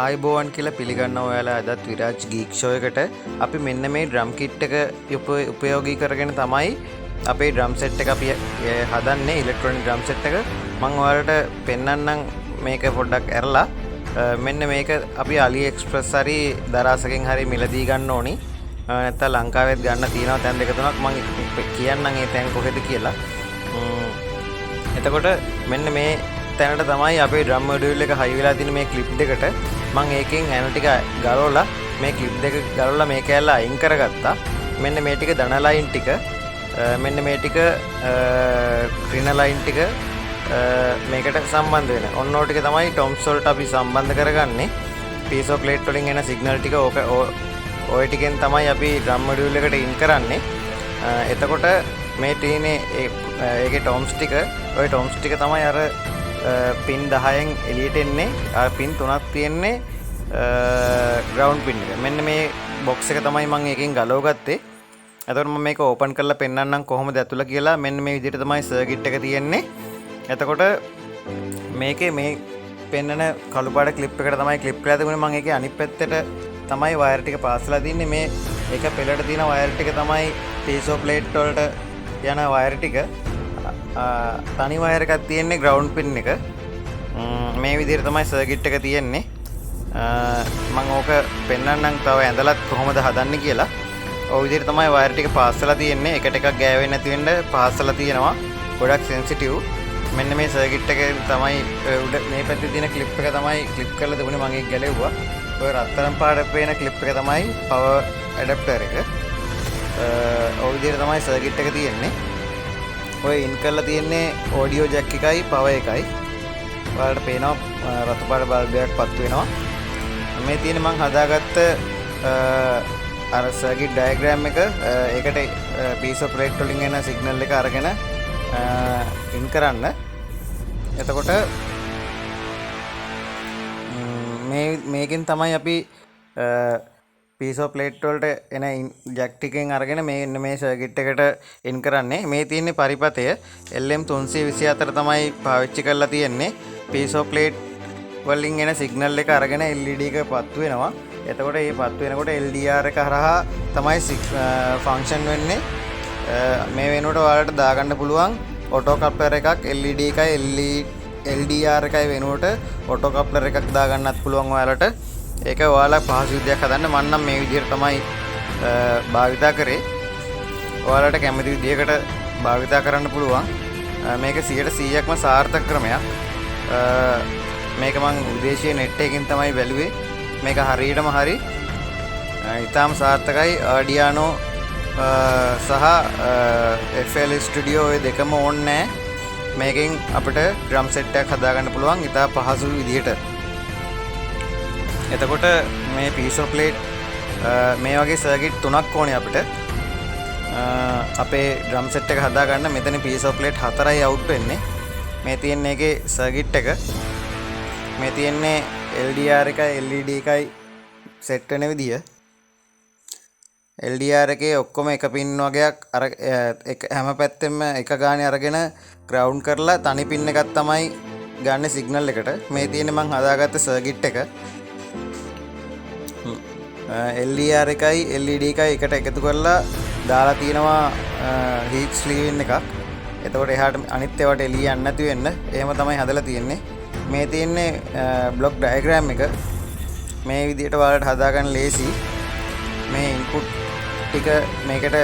ආයිබෝවන් කියලා පිළිගන්න ඔයාලා අදත් විරාජ් ගීක් ෂෝ එකට අපි මෙන්න මේ ඩ්‍රම් කිට් එක උපයෝගී කරගෙන තමයි අපේ ඩ්‍රම් සෙට් එක අපි හදන්නේ ඉලෙක්ට්‍රොනික ඩ්‍රම් සෙට් එක මම ඔයාලට පෙන්නන්නම් මේක පොඩ්ඩක් ඇරලා මෙන්න මේක අපි අලි එක්ස්ප්‍රස් හරි දරාසකින් හරි මිලදී ගන්න ඕනි නැත්නම් ලංකාවෙත් ගන්න තියෙනවා තැන් දෙක තුනක් මම කියන්නම් ඒ තැන් කොහෙද කියලා එතකොට මෙන්න මේ තැනට තමයි අපේ ඩ්‍රම් මොඩියුල් එක හයි වෙලා තියෙන මේ ක්ලිප් දෙකට මම ඒකෙන් ඇනෝ ටික ගලවලා මේ ක්ලිප් දෙක ගලවලා මේ කැල්ල අයින් කරගත්තා මෙන්න මේ ටික ධන ලයින් ටික මෙන්න මේ ටික ඍණ ලයින් ටික මේකට සම්බන්ධ වෙන ඔන්න ඔය ටික තමයි ටොම්ස් වලට අපි සම්බන්ධ කරගන්නේ පීසෝ ප්ලේට් වලින් එන සිග්නල් ටික ඔය ටිකෙන් තමයි අපි ඩ්‍රම් මොඩියුල් එකට ඉන් කරන්නේ එතකොට මේ තියෙන්නේ ඒකේ ටොම්ස් ටික ඔය ටොම්ස් ටික තමයි අර පින් 10න් එළියට එන්නේ පින් 3ක් තියෙන්නේ ග්‍රවුන්ඩ් පින් එක මෙන්න මේ බොක්ස් එක තමයි මම එකෙන් ගලව ගත්තේ එතකොට මම මේක ඕපන් කරලා පෙන්නන්නම් කොහොමද ඇතුළ කියලා මෙන්න මේ විදිහට තමයි සර්කිට් එක තියෙන්නේ එතකොට මේකේ මේ පෙන්නන කළු පාට ක්ලිප් එකට තමයි ක්ලිප් කරලා තිබුණේ මම ඒකේ අනිත් පැත්තට තමයි වයර් ටික පාස්ලා තින්නේ මේ එක පෙළට තියෙන වයර් ටික තමයි පීසෝ ප්ලේට් වලට යන වයර් ටික තනි වයර් එකක් තියෙන්නේ ග්‍රවුන්ඩ් පින් එක මේ විදිහට තමයි සර්කිට් එක තියෙන්නේ මම ඕක පෙන්නන්නම් තව ඇඳලත් කොහොමද හදන්නේ කියලා ඔය විදිහට තමයි වයර් ටික පාස්සලා තියෙන්නේ එකට එකක් ගෑවෙන්නේ නැති වෙන්න පාස්සලා තියෙනවා ගොඩක් සෙන්සිටිව් මෙන්න මේ සර්කිට් එක තමයි උඩ මේ පැත්තේ තියෙන ක්ලිප් එක තමයි ක්ලිප් කරලා තිබුණේ මම ඒක ගැලෙව්වා ඔය රත්තරන් පාට පේන ක්ලිප් එක තමයි පවර් ඇඩැප්ටර් එක ඔය විදිහට තමයි සර්කිට් එක තියෙන්නේ ඔය ඉන් කරලා තියෙන්නේ ඔඩියෝ ජැක් එකයි පවර් එකයි ඔයාලට පේනවා රතු පාට බල්බයක් පත්තු වෙනවා මේ තියෙන්නේ මම හදාගත්ත අර සර්කිට් ඩයග්‍රෑම් එක ඒකට පීසෝ ප්ලේට් වලින් එන සිග්නල් එක අරගෙන ඉන් කරන්න එතකොට මේකෙන් තමයි අපි පීසෝ ප්ලේට් වලට එන ජැක් ටිකෙන් අරගෙන මේ සර්කිට් එකට ඉන් කරන්නේ මේ තියෙන්නේ පරිපතය LM324 තමයි පාවිච්චි කරලා තියෙන්නේ පීසෝ ප්ලේට් වලින් එන සිග්නල් එක අරගෙන LED එක පත්තු වෙනවා එතකොට මේ පත්තු වෙනකොට LDR එක හරහා තමයි ෆන්ක්ෂන් වෙන්නේ මේ වෙනුවට ඔයාලට දාගන්න පුළුවන් ඔටෝ කප්ලර් එකක් LED එකයි LDR එකයි වෙනුවට ඔටෝ කප්ලර් එකක් දාගන්නත් පුළුවන් ඔයාලට ඒක ඔයාලා පහසු විදියක් හදන්න මම නම් මේ විදිහට තමයි භාවිතා කරේ ඔයාලට කැමති විදියකට භාවිතා කරන්න පුළුවන් මේක 100%ක්ම සාර්ථක ක්‍රමයක් මේක මම විදේශීය නෙට් එකකින් තමයි බැලුවේ මේක හරියටම හරි ඊටාම සාර්ථකයි ARDUINO සහ FL ස්ටුඩියෝ ඔය දෙකම ඕනේ නැහැ මේකෙන් අපිට ඩ්‍රම් සෙට් එකක් හදාගන්න පුළුවන් ඉතා පහසු විදිහට එතකොට මේ පීසෝ ප්ලේට් මේ වගේ සර්කිට් තුනක් ඕනේ අපිට අපේ ඩ්‍රම් සෙට් එක හදාගන්න මෙතන පීසෝ ප්ලේට් 4යි අවුට් වෙන්නේ මේ තියෙන්නේ ඒකේ සර්කිට් එක මේ තියෙන්නේ LDR එකයි LED එකයි සෙට් වෙන විදිය LDR එකේ ඔක්කොම එක පින් වගේක් අර හැම පැත්තෙම එක ගානේ අරගෙන ග්‍රවුන්ඩ් කරලා තනි පින් එකක් තමයි ගන්න සිග්නල් එකට මේ තියෙන්නේ මම හදාගත්ත සර්කිට් එක LDR එකයි LED එකයි එකට එකතු කරලා දාලා තියෙනවා හීට් ස්ලීවින් එකක් එතකොට එහාට අනිත් ඒවාට එළිය යන්න නැති වෙන්න එහෙම තමයි හදලා තියෙන්නේ මේ තියෙන්නේ බ්ලොක් ඩයග්‍රෑම් එක මේ විදිහට ඔයාලට හදාගන්න ලේසි මේ ඉන්පුට් ටික මේකට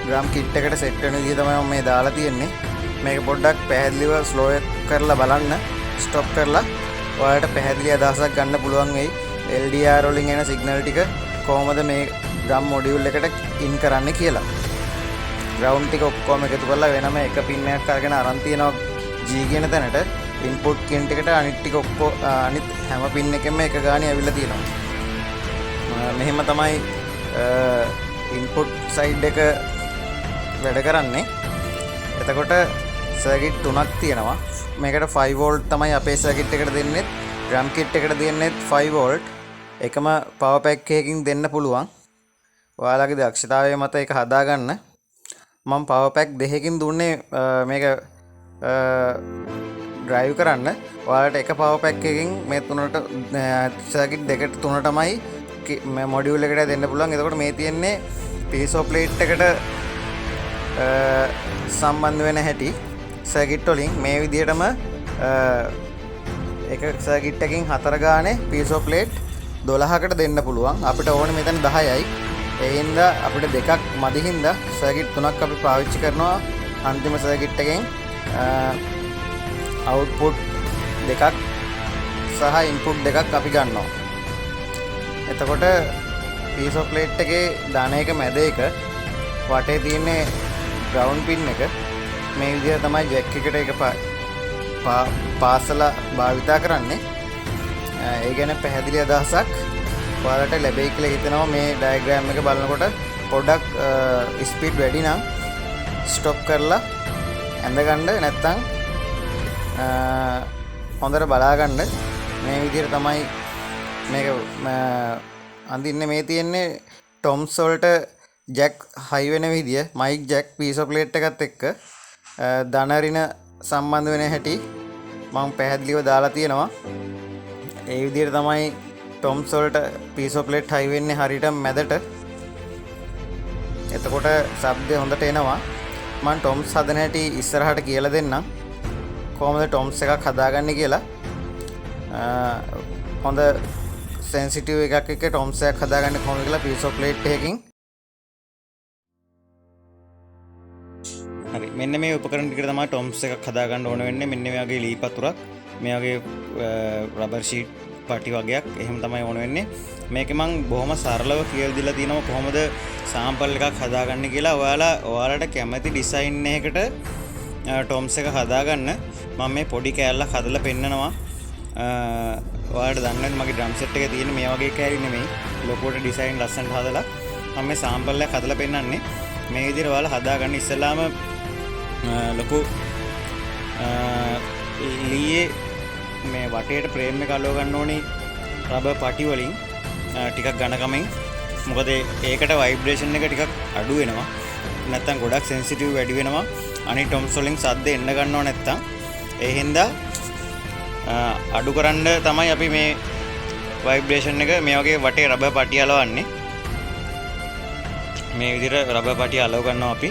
ඩ්‍රම් කිට් එකට සෙට් වෙන විදිහ තමයි මම මේ දාලා තියෙන්නේ මේක පොඩ්ඩක් පැහැදිලිව ස්ලෝ කරලා බලන්න ස්ටොප් කරලා ඔයාලට පැහැදිලි අදහසක් ගන්න පුළුවන් වෙයි LDR වලින් එන සිග්නල් ටික කොහොමද මේ ඩ්‍රම් මොඩියුල් එකට ඉන් කරන්න කියලා ග්‍රවුන්ඩ් ටික ඔක්කොම එකතු කරලා වෙනම එක පින් එකක් අරගෙන අරන් තියෙනවා G කියන තැනට ඉන්පුට් කියන එකට අනිත් ටික ඔක්කොම අනිත් හැම පින් එකෙම එක ගානේ ඇවිල්ලා තියෙනවා මෙහෙම තමයි ඉන්පුට් සයිඩ් එක වැඩ කරන්නේ එතකොට සර්කිට් තුනක් තියෙනවා මේකට 5 වෝල්ට් තමයි අපේ සර්කිට් එකට දෙන්නේ ඩ්‍රම් කිට් එකට දෙන්නේ 5 වෝල්ට් එකම පවර් පැක් එකකින් දෙන්න පුළුවන් ඔයාලගේ දක්ෂතාවය මත ඒක හදාගන්න මම පවර් පැක් දෙකකින් දුන්නේ මේක ඩ්‍රයිව් කරන්න ඔයාලට එක පවර් පැක් එකකින් මේ තුනට සර්කිට් දෙකට තුනටමයි මේ මොඩියුල් එකට දෙන්න පුළුවන්. එතකොට මේ තියෙන්නේ පීසෝ ප්ලේට් එකට සම්බන්ධ වෙන හැටි සර්කිට් වලින් මේ විදිහටම එක සර්කිට් එකකින් 4 ගානේ පීසෝ ප්ලේට් 12කට දෙන්න පුළුවන්. අපිට ඕනේ මෙතන 10යි. ඒ හින්දා අපිට දෙකක් මදි හින්දා සර්කිට් තුනක් අපි පාවිච්චි කරනවා. අන්තිම සර්කිට් එකෙන් අවුට්පුට් දෙකක් සහ ඉන්පුට් දෙකක් අපි ගන්නවා. එතකොට පීසෝ ප්ලේට් එකේ දාන එක මැද එක වටේ තියෙන්නේ ග්‍රවුන්ඩ් පින් එක මේ විදිහට තමයි ජැක් එකට එක පාසලා භාවිතා කරන්නේ. ඒ ගැන පැහැදිලි අදහසක් ඔයාලට ලැබෙයි කියලා හිතනවා මේ ඩයග්‍රෑම් එක බලනකොට. පොඩ්ඩක් ස්පීඩ් වැඩි නම් ස්ටොප් කරලා ඇඳගන්න, නැත්තම් හොඳට බලාගන්න. මේ විදිහට තමයි මේක අඳින්නේ. මේ තියෙන්නේ ටොම්ස් වලට ජැක් හයි වෙන විදිය, මයික් ජැක් පීසෝ ප්ලේට් එකත් එක්ක දනරින සම්බන්ධ වෙන හැටි මම පැහැදිලිව දාලා තියෙනවා. ඒ විදිහට තමයි ටොම්ස් වලට පීසෝ ප්ලේට් හයි වෙන්නේ හරියට මැදට. එතකොට ශබ්දය හොඳට එනවා. මම ටොම්ස් හදන හැටි ඉස්සරහට කියලා දෙන්නම්. කොහොමද ටොම්ස් එකක් හදාගන්නේ කියලා. හොඳ සෙන්සිටිව් එකක් එක්ක ටොම්ස් එකක් හදාගන්නේ කොහොමද කියලා පීසෝ ප්ලේට් එකකින්. හරි, මෙන්න මේ උපකරණ ටික තමයි ටොම්ස් එකක් හදාගන්න ඕන වෙන්නේ. මෙන්න මේ වගේ ලී පතුරක්, මේ වගේ රබර් ෂීට් පටි වගේක් එහෙම තමයි ඕන වෙන්නේ. මේක මම බොහොම සරලව කියලා දීලා තියෙනවා කොහොමද සාම්පල් එකක් හදාගන්නේ කියලා. ඔයාලට කැමති ඩිසයින් එකකට ටොම්ස් එක හදාගන්න මම මේ පොඩි කෑල්ලක් හදලා පෙන්නනවා. ඔයාලට දන්නවද මගේ ඩ්‍රම් සෙට් එකේ තියෙන මේ වගේ කෑලි නෙමෙයි, ලොකුවට ඩිසයින් ලස්සනට හදලා මම මේ සාම්පල් එකක් හදලා පෙන්නන්නේ. මේ විදිහට ඔයාලා හදාගන්න ඉස්සෙල්ලාම ලොකු ලීයේ මේ වටේට ප්‍රේම් එක අලව ගන්න ඕනේ රබර් පටි වලින් ටිකක් ඝනකමෙන්. මොකද ඒකට ভাইබ්‍රේෂන් එක ටිකක් අඩු වෙනවා, නැත්තම් ගොඩක් සෙන්සිටිව් වැඩි වෙනවා. අනිත් ටොම්ස් වලින් සද්ද එන්න ගන්නව නැත්තම්. ඒ හින්දා අඩු කරන්න තමයි අපි මේ ভাইබ්‍රේෂන් එක මේ වගේ වටේ රබර් පටි අලවන්නේ. මේ විදිහට රබර් පටි අලව ගන්නවා අපි.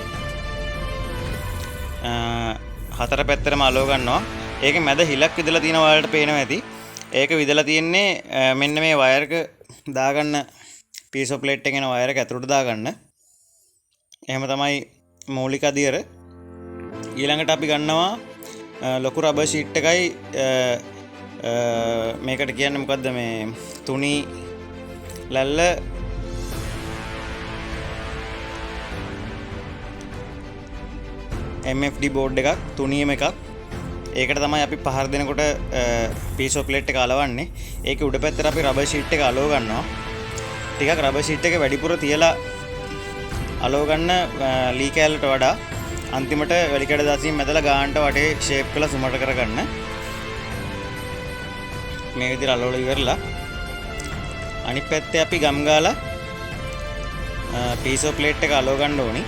හතර පැත්තටම අලව ගන්නවා. ඒකේ මැද හිලක් විදලා තියෙන ඔයාලට පේනවා ඇති. ඒක විදලා තියෙන්නේ මෙන්න මේ වයර් එක දාගන්න, පීසෝ ප්ලේට් එකේ යන වයර් එක ඇතුළට දාගන්න. එහෙම තමයි මූලික අදියර. ඊළඟට අපි ගන්නවා ලොකු රබර් ෂීට් එකයි මේකට කියන්නේ මොකද්ද මේ තුනි ලැල්ල MFD බෝඩ් එකක්, තුනියම එකක්. ඒකට තමයි අපි පහර දෙනකොට පීසෝ ප්ලේට් එක අලවන්නේ. ඒකේ උඩ පැත්තට අපි රබර් ෂීට් එක අලව ගන්නවා. ටිකක් රබර් ෂීට් එක වැඩිපුර තියලා අලව ගන්න ලී කෑල්ලට වඩා. අන්තිමට වැලිකඩ දාසියෙන් මැදලා ගානට වටේ ෂේප් කරලා සුමට කරගන්න. මේ විදිහට අලවලා ඉවරලා අනිත් පැත්තේ අපි ගම් ගාලා පීසෝ ප්ලේට් එක අලව ගන්න ඕනි.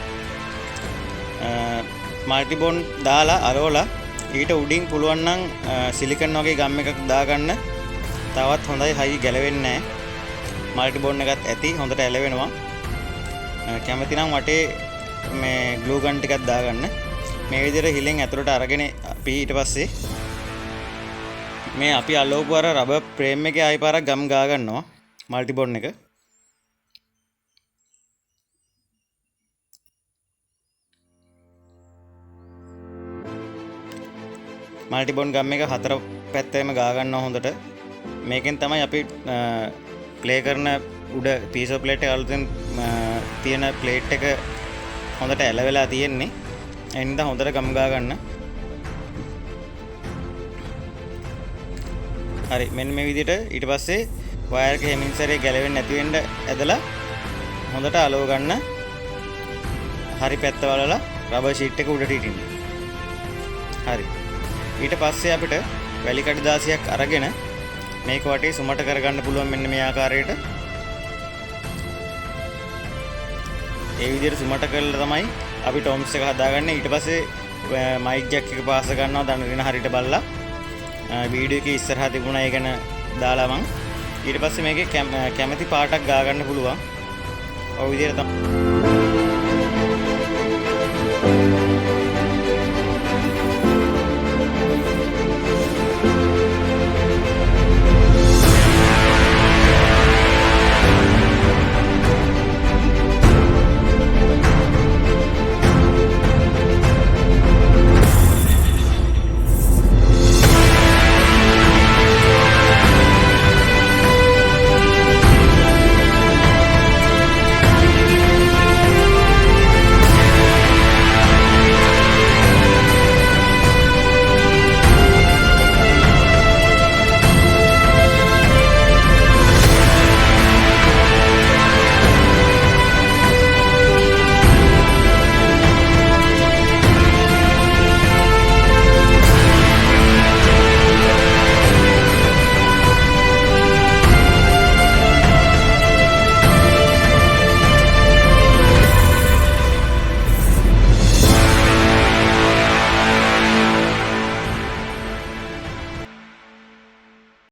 මල්ටි බොන්ඩ් දාලා අලවලා ඊට උඩින් පුළුවන් නම් සිලිකන් වගේ ගම් එකක් දාගන්න. තවත් හොඳයි, හයි ගැලවෙන්නේ නැහැ. මල්ටි බොන්ඩ් එකත් ඇති, හොඳට ඇලවෙනවා. කැමති නම් වටේ මේ ග්ලූ ගන් ටිකක් දාගන්න. මේ විදිහට හිලෙන් ඇතුළට අරගෙන අපි ඊට පස්සේ මේ අපි අලවපු අර රබර් ෆ්‍රේම් එකේ ආයි පාරක් ගම් ගා ගන්නවා මල්ටි බොන්ඩ් එක. මල්ටි බොන්ඩ් ගම් එක හතර පැත්තෙම ගා ගන්නවා හොඳට. මේකෙන් තමයි අපි ප්ලේ කරන උඩ පීසෝ ප්ලේට් එක අලුතෙන් තියෙන ප්ලේට් එක හොඳට ඇලවෙලා තියෙන්නේ. ඒ නිසා හොඳට ගම් ගා ගන්න. හරි, මෙන්න මේ විදිහට ඊට පස්සේ වයර් එක හැමින් සැරේ ගැලවෙන්නේ නැති වෙන්න ඇදලා හොඳට අලව ගන්න. හරි පැත්ත වලලා රබර් ෂීට් එක උඩට ඉටින්න. හරි. ඊට පස්සේ අපිට වැලි කඩදාසියක් අරගෙන මේක වටේ සුමට කරගන්න පුළුවන් මෙන්න මේ ආකාරයට. ඒ විදිහට සුමට කරලා තමයි අපි ටොම්ස් එක හදාගන්නේ. ඊට පස්සේ මයික් ජැක් එක පාස ගන්නවා දණරින හරියට බලලා. වීඩියෝ එකේ ඉස්සරහා තිබුණා ඒ ගැන දාලා මං ඊට පස්සේ මේකේ කැමැති පාටක් ගා ගන්න පුළුවන්. ඔය විදිහට තමයි